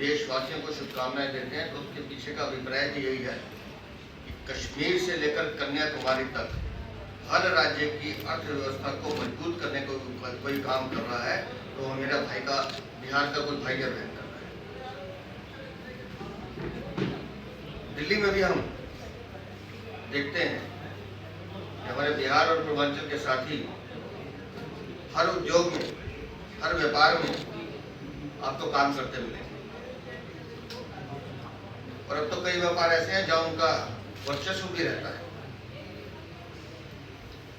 देशवासियों को शुभकामनाएं देते हैं, तो उसके पीछे का अभिप्राय भी यही है कि कश्मीर से लेकर कन्याकुमारी तक हर राज्य की अर्थव्यवस्था को मजबूत करने को कोई काम कर रहा है, तो वो मेरा भाई का, बिहार का कोई भाई या बहन कर रहा है। दिल्ली में भी हम देखते हैं कि हमारे बिहार और पूर्वांचल के साथी हर उद्योग में, हर व्यापार में आपको काम करते मिलेंगे। और अब तो कई व्यापार ऐसे हैं जहां उनका वर्चस्व भी रहता है।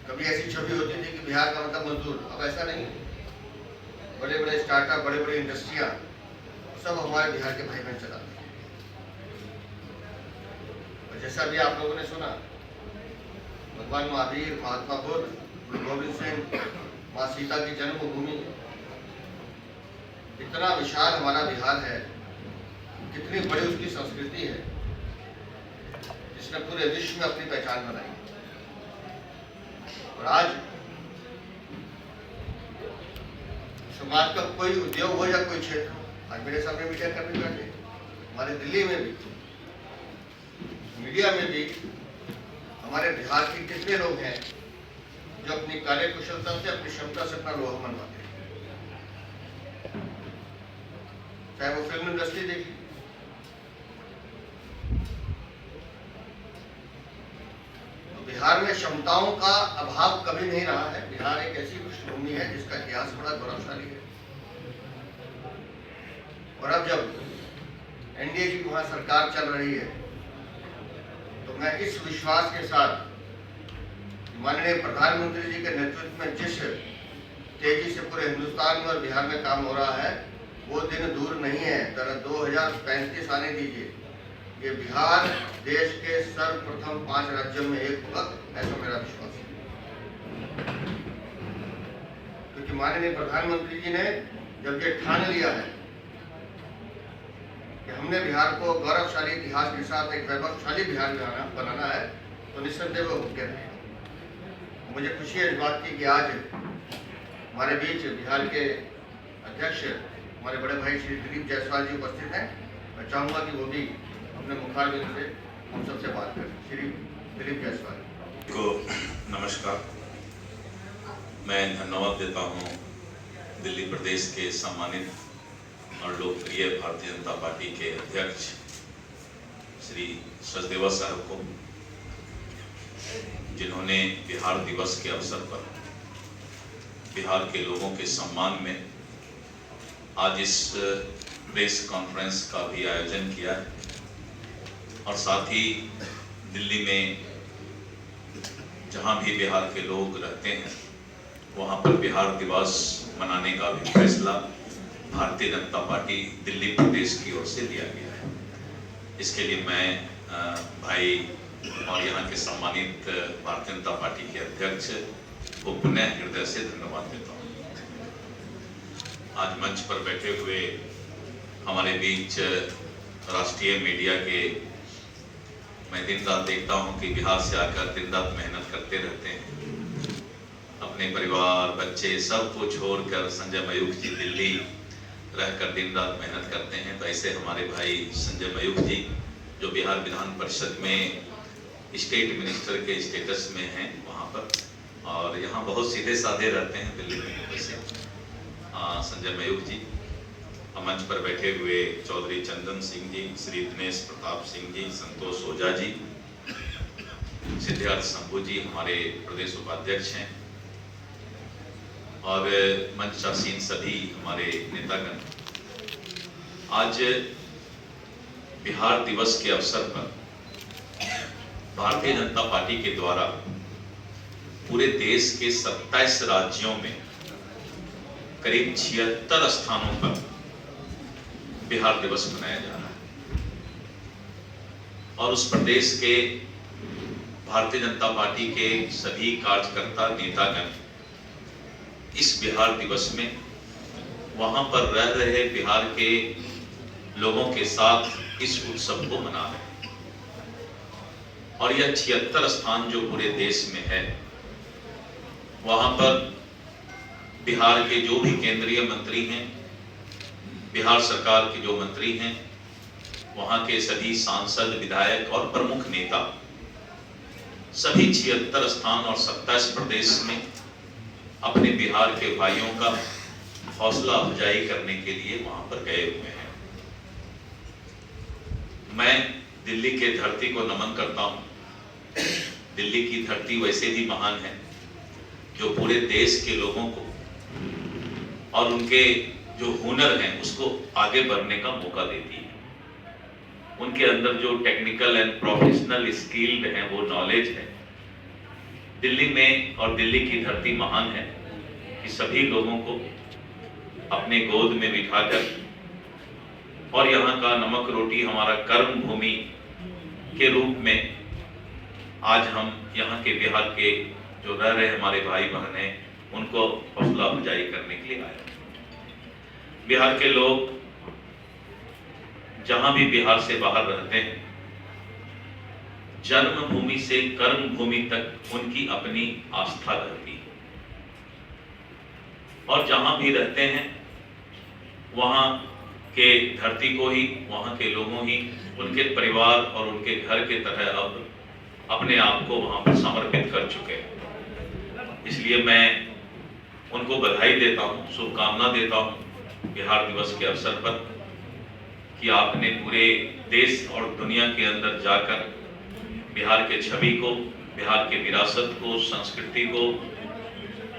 कभी ऐसी छवि होती थी कि बिहार का मतलब मजदूर, अब ऐसा नहीं है। बड़े बड़े स्टार्टअप, बड़े बड़े इंडस्ट्रियां सब हमारे बिहार के भाई बहन चलाते हैं। और जैसा भी आप लोगों ने सुना, भगवान महावीर, महात्मा बुद्ध, गुरु गोविंद सिंह, माँ सीता की जन्मभूमि, इतना विशाल हमारा बिहार है, कितनी बड़ी उसकी संस्कृति है, जिसने पूरे विश्व में अपनी पहचान बनाई। और आज समाज का कोई उद्योग हो या कोई क्षेत्र, आज मेरे सामने मीडिया कर्मी बैठे, हमारे दिल्ली में भी, मीडिया में भी हमारे बिहार के कितने लोग हैं जो अपनी कार्य कुशलता से, अपनी क्षमता से अपना लोहा मनवाते हैं। चाहे वो फिल्म इंडस्ट्री देखिए, तो बिहार में क्षमताओं का अभाव कभी नहीं रहा है। बिहार एक ऐसी पृष्ठभूमि है जिसका इतिहास बड़ा गौरवशाली है। और अब जब एनडीए की वहां सरकार चल रही है, तो मैं इस विश्वास के साथ माननीय प्रधानमंत्री जी के नेतृत्व में जिस तेजी से पूरे हिंदुस्तान में और बिहार में काम हो रहा है, वो दिन दूर नहीं है। 2035 आने दीजिए, ये बिहार देश के सर्वप्रथम 5 राज्यों में एक होगा, ऐसा मेरा विश्वास है। क्योंकि माननीय प्रधानमंत्री जी ने जब ये ठान लिया है कि हमने बिहार को गौरवशाली इतिहास के साथ एक वैभवशाली बिहार बनाना है, तो निस्संदेह वो मुमकिन है। मुझे खुशी है इस बात की कि आज हमारे बीच बिहार के अध्यक्ष, हमारे बड़े भाई श्री दिलीप जायसवाल जी उपस्थित हैं। मैं चाहूँगा कि वो भी अपने मुखारबिंद से हम सबसे बात करें। श्री दिलीप जायसवाल को नमस्कार। मैं धन्यवाद देता हूँ दिल्ली प्रदेश के सम्मानित और लोकप्रिय भारतीय जनता पार्टी के अध्यक्ष श्री सचदेवा साहब को, जिन्होंने बिहार दिवस के अवसर पर बिहार के लोगों के सम्मान में आज इस प्रेस कॉन्फ्रेंस का भी आयोजन किया है। और साथ ही दिल्ली में जहां भी बिहार के लोग रहते हैं, वहां पर बिहार दिवस मनाने का भी फैसला भारतीय जनता पार्टी दिल्ली प्रदेश की ओर से लिया गया है। इसके लिए मैं भाई और यहाँ के सम्मानित भारतीय जनता पार्टी के अध्यक्ष को पुनः हृदय से धन्यवाद देता हूँ। आज मंच पर बैठे हुए हमारे बीच राष्ट्रीय मीडिया के, मैं दिन रात देखता हूँ कि बिहार से आकर दिन रात मेहनत करते रहते हैं, अपने परिवार, बच्चे सबको छोड़कर संजय मयूख जी दिल्ली रहकर दिन रात मेहनत करते हैं। तो ऐसे हमारे भाई संजय मयूख जी, जो बिहार विधान परिषद में स्टेट मिनिस्टर के स्टेटस में हैं वहाँ पर, और यहाँ बहुत सीधे साधे रहते हैं दिल्ली में। वैसे संजय मयूख जी, मंच पर बैठे हुए चौधरी चंदन सिंह जी, श्री दिनेश प्रताप सिंह जी, संतोष ओझा जी, सिद्धार्थ शंभू जी हमारे प्रदेश उपाध्यक्ष हैं, और मंचासीन सभी हमारे नेतागण। आज बिहार दिवस के अवसर पर भारतीय जनता पार्टी के द्वारा पूरे देश के 27 राज्यों में करीब 76 स्थानों पर बिहार दिवस मनाया जा रहा है। और उस प्रदेश के भारतीय जनता पार्टी के सभी कार्यकर्ता, नेतागण इस बिहार दिवस में वहां पर रह रहे बिहार के लोगों के साथ इस उत्सव को मना रहे हैं। और यह 76 स्थान जो पूरे देश में है, वहां पर बिहार के जो भी केंद्रीय मंत्री हैं, बिहार सरकार के जो मंत्री हैं, वहां के सभी सांसद, विधायक और प्रमुख नेता सभी 76 स्थान और 27 प्रदेश में अपने बिहार के भाइयों का हौसला अफजाई करने के लिए वहां पर गए हुए हैं। मैं दिल्ली के धरती को नमन करता हूं। दिल्ली की धरती वैसे भी महान है, जो पूरे देश के लोगों को और उनके जो हुनर हैं उसको आगे बढ़ने का मौका देती है। उनके अंदर जो टेक्निकल एंड प्रोफेशनल स्किल्ड है, वो नॉलेज है। दिल्ली में और दिल्ली की धरती महान है कि सभी लोगों को अपने गोद में बिठाकर और यहाँ का नमक रोटी हमारा कर्म भूमि के रूप में आज हम यहाँ के बिहार के जो रह रहे हमारे भाई बहन हैं उनको हौसला अफजाई करने के लिए आए। बिहार के लोग जहां भी बिहार से बाहर रहते हैं, जन्मभूमि से कर्म भूमि तक उनकी अपनी आस्था रहती है और जहां भी रहते हैं वहां के धरती को ही, वहां के लोगों ही उनके परिवार और उनके घर के तरह अब अपने आप को वहां पर समर्पित कर चुके हैं। इसलिए मैं उनको बधाई देता हूं, शुभकामना देता हूं बिहार दिवस के अवसर पर कि आपने पूरे देश और दुनिया के अंदर जाकर बिहार के छवि को, बिहार के विरासत को, संस्कृति को,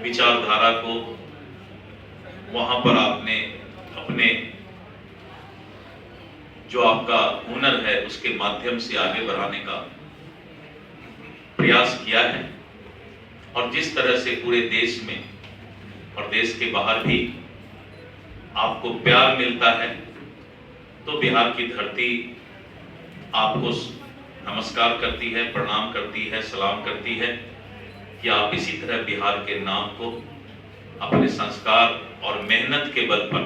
विचारधारा को वहां पर आपने अपने जो आपका हुनर है उसके माध्यम से आगे बढ़ाने का प्रयास किया है। और जिस तरह से पूरे देश में और देश के बाहर भी आपको प्यार मिलता है, तो बिहार की धरती आपको नमस्कार करती है, प्रणाम करती है, सलाम करती है कि आप इसी तरह बिहार के नाम को अपने संस्कार और मेहनत के बल पर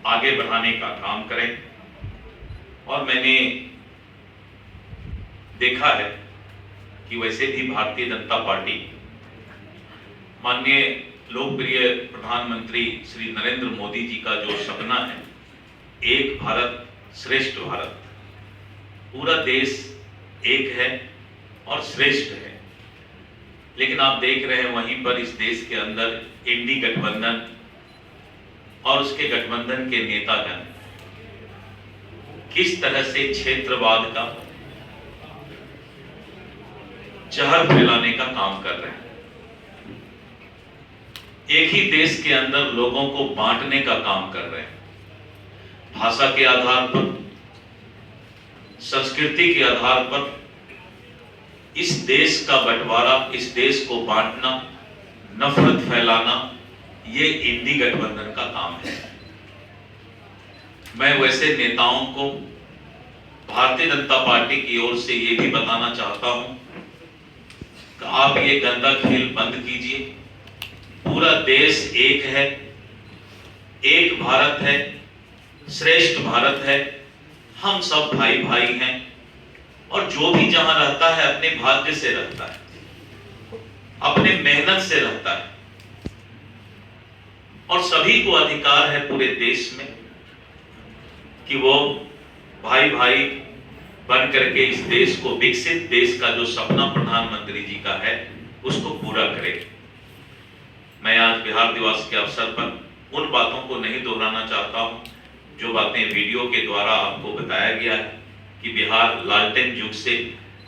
आगे बढ़ाने का काम करें। और मैंने देखा है कि वैसे भी भारतीय जनता पार्टी, माननीय लोकप्रिय प्रधानमंत्री श्री नरेंद्र मोदी जी का जो सपना है, एक भारत श्रेष्ठ भारत, पूरा देश एक है और श्रेष्ठ है। लेकिन आप देख रहे हैं वहीं पर इस देश के अंदर इंडी गठबंधन और उसके गठबंधन के नेतागण किस तरह से क्षेत्रवाद का जहर फैलाने का काम कर रहे हैं। एक ही देश के अंदर लोगों को बांटने का काम कर रहे हैं। भाषा के आधार पर, संस्कृति के आधार पर इस देश का बंटवारा, इस देश को बांटना, नफरत फैलाना, ये इंडी गठबंधन का काम है। मैं वैसे नेताओं को भारतीय जनता पार्टी की ओर से ये भी बताना चाहता हूं कि आप ये गंदा खेल बंद कीजिए। पूरा देश एक है, एक भारत है, श्रेष्ठ भारत है। हम सब भाई भाई हैं और जो भी जहां रहता है अपने भाग्य से रहता है, अपने मेहनत से रहता है और सभी को अधिकार है पूरे देश में कि वो भाई भाई बन करके इस देश को, विकसित देश का जो सपना प्रधानमंत्री जी का है, उसको पूरा करे। मैं आज बिहार दिवस के अवसर पर उन बातों को नहीं दोहराना चाहता हूं जो बातें वीडियो के द्वारा आपको बताया गया है कि बिहार लालटेन युग से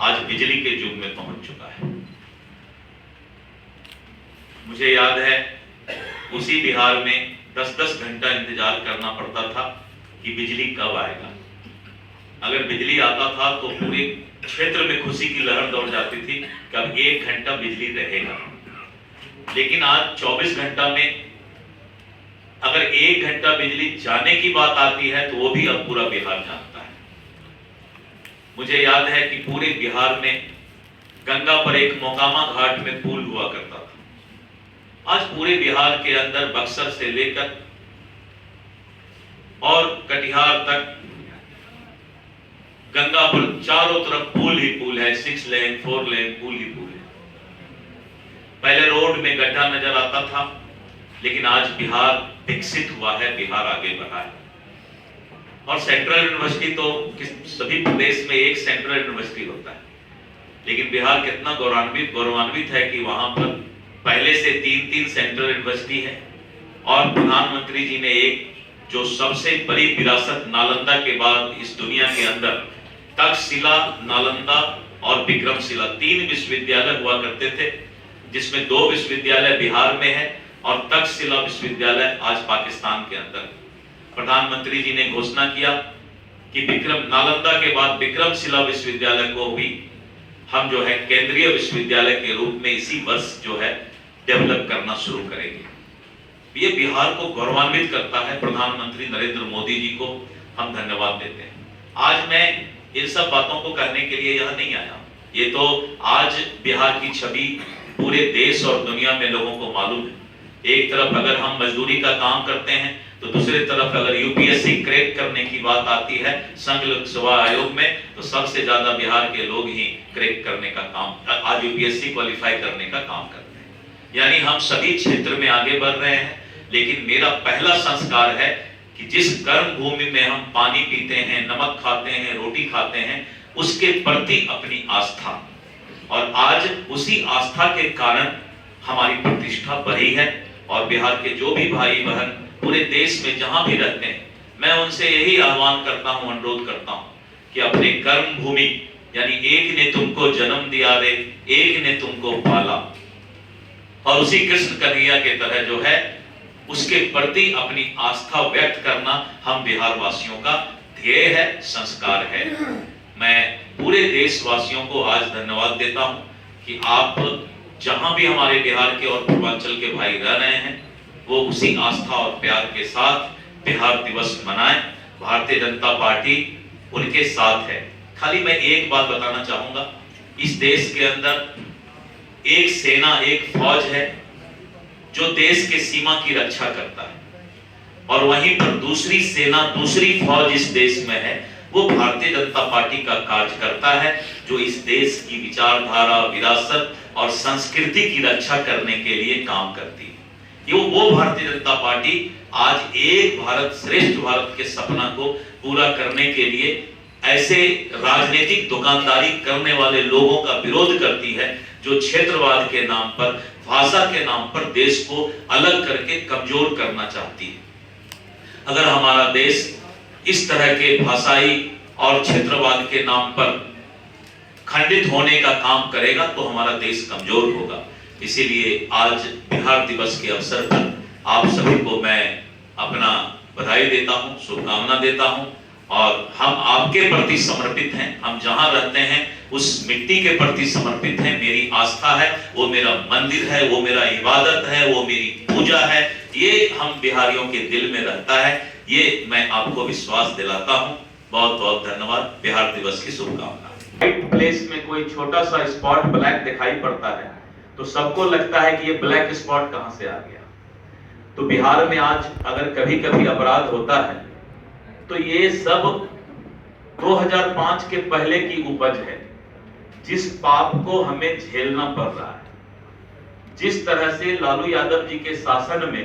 आज बिजली के युग में पहुंच चुका है। मुझे याद है उसी बिहार में 10-10 घंटा इंतजार करना पड़ता था कि बिजली कब आएगा। अगर बिजली आता था तो पूरे क्षेत्र में खुशी की लहर दौड़ जाती थी कि अब 1 घंटा बिजली रहेगा। लेकिन आज 24 घंटा में अगर 1 घंटा बिजली जाने की बात आती है तो वो भी अब पूरा बिहार जानता है। मुझे याद है कि पूरे बिहार में गंगा पर एक मोकामा घाट में पुल हुआ करता था। आज पूरे बिहार के अंदर बक्सर से लेकर और कटिहार तक गंगा पर चारों तरफ पुल ही पुल है, 6 लेन 4 लेन पुल ही पुल है। पहले रोड में गड्ढा नजर आता था, लेकिन आज बिहार विकसित हुआ है, बिहार आगे बढ़ा है। और सेंट्रल यूनिवर्सिटी तो सभी प्रदेश में एक सेंट्रल यूनिवर्सिटी होता है, लेकिन बिहार कितना गौरवान्वित है कि वहां पर पहले से 3 सेंट्रल यूनिवर्सिटी है। और प्रधानमंत्री जी ने एक जो सबसे बड़ी विरासत नालंदा के बाद इस दुनिया के अंदर तक्षशिला, नालंदा और विक्रमशिला 3 विश्वविद्यालय हुआ करते थे, जिसमें 2 विश्वविद्यालय बिहार में है और तक्षशिला विश्वविद्यालय आज पाकिस्तान के अंदर। प्रधानमंत्री जी ने घोषणा किया कि नालंदा के बाद विक्रमशिला विश्वविद्यालय को भी हम जो है केंद्रीय विश्वविद्यालय के रूप में इसी वर्ष जो है डेवलप करना शुरू करेंगे। ये बिहार को गौरवान्वित करता है। प्रधानमंत्री नरेंद्र मोदी जी को हम धन्यवाद देते हैं। आज मैं इन सब बातों को कहने के लिए यह नहीं आया, ये तो आज बिहार की छवि पूरे देश और दुनिया में लोगों को मालूम है। एक तरफ अगर हम मजदूरी का काम करते हैं तो दूसरी तरफ अगर यूपीएससी क्रैक करने की बात आती है संघ लोक सेवा आयोग में, तो सबसे ज्यादा बिहार के लोग ही क्रैक करने का काम, आज यूपीएससी क्वालिफाई करने का काम करते हैं। यानी हम सभी क्षेत्र में आगे बढ़ रहे हैं। लेकिन मेरा पहला संस्कार है कि जिस कर्म भूमि में हम पानी पीते हैं, नमक खाते हैं, रोटी खाते हैं, उसके प्रति अपनी आस्था, और आज उसी आस्था के कारण हमारी प्रतिष्ठा बढ़ी है। और बिहार के जो भी भाई बहन पूरे देश में जहां भी रहते हैं, मैं उनसे यही आह्वान करता हूं, अनुरोध करता हूं कि अपने कर्म भूमि, यानी एक ने तुमको जन्म दिया रे, एक ने तुमको पाला, और उसी कृष्ण कन्हैया के तरह जो है उसके प्रति अपनी आस्था व्यक्त करना हम बिहार वासियों का ध्येय है, संस्कार है। मैं पूरे देशवासियों को आज धन्यवाद देता हूं कि आप जहां भी हमारे बिहार के और पूर्वांचल के भाई रह रहे हैं, वो उसी आस्था और प्यार के साथ बिहार दिवस मनाएं। भारतीय जनता पार्टी उनके साथ है। खाली मैं एक बात बताना चाहूंगा, इस देश के अंदर एक सेना, एक फौज है जो देश के सीमा की रक्षा करता है, और वहीं पर दूसरी सेना, दूसरी फौज इस देश में है, वो भारतीय जनता पार्टी का कार्य करता है, जो इस देश की विचारधारा, विरासत और संस्कृति की रक्षा करने के लिए काम करती है। ये वो भारतीय जनता पार्टी आज एक भारत श्रेष्ठ भारत के सपना को पूरा करने के लिए ऐसे राजनीतिक दुकानदारी करने वाले लोगों का विरोध करती है, जो क्षेत्रवाद के नाम पर, भाषा के नाम पर देश को अलग करके कमजोर करना चाहती है। अगर हमारा देश इस तरह के भाषाई और क्षेत्रवाद के नाम पर खंडित होने का काम करेगा तो हमारा देश कमजोर होगा। इसीलिए आज बिहार दिवस के अवसर पर आप सभी को मैं अपना बधाई देता हूं, शुभकामना देता हूं, और हम आपके प्रति समर्पित हैं। हम जहां रहते हैं उस मिट्टी के प्रति समर्पित हैं। मेरी आस्था है, वो मेरा मंदिर है, वो मेरा इबादत है, वो मेरी पूजा है। ये हम बिहारियों के दिल में रहता है, ये मैं आपको विश्वास दिलाता हूं। बहुत बहुत धन्यवाद। बिहार दिवस की शुभकामना। व्हाइट प्लेस में कोई छोटा सा स्पॉट ब्लैक दिखाई पड़ता है तो सबको लगता है कि ये ब्लैक स्पॉट कहां से आ गया। तो बिहार में आज अगर कभी कभी अपराध होता है तो ये सब 2005 के पहले की उपज है, जिस पाप को हमें झेलना पड़ रहा है। जिस तरह से लालू यादव जी के शासन में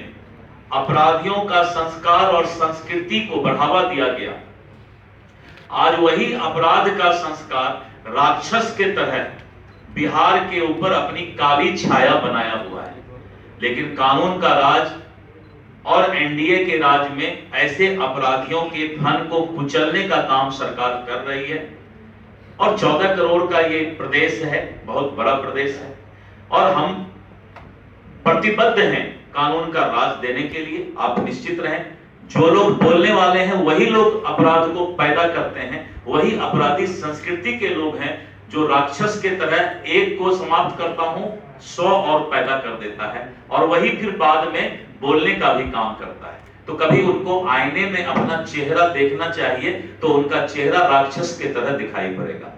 अपराधियों का संस्कार और संस्कृति को बढ़ावा दिया गया, आज वही अपराध का संस्कार राक्षस के तरह बिहार के ऊपर अपनी काली छाया बनाया हुआ है। लेकिन कानून का राज और एनडीए के राज में ऐसे अपराधियों के धन को कुचलने का काम सरकार कर रही है। और 14 करोड़ का ये प्रदेश है, बहुत बड़ा प्रदेश है, और हम प्रतिबद्ध हैं कानून का राज देने के लिए। आप निश्चित रहें, जो लोग बोलने वाले हैं वही लोग अपराध को पैदा करते हैं, वही अपराधी संस्कृति के लोग हैं, जो राक्षस के तरह एक को समाप्त करता हूं 100 और पैदा कर देता है, और वही फिर बाद में बोलने का भी काम करता है। तो कभी उनको आईने में अपना चेहरा देखना चाहिए तो उनका चेहरा राक्षस के तरह दिखाई पड़ेगा।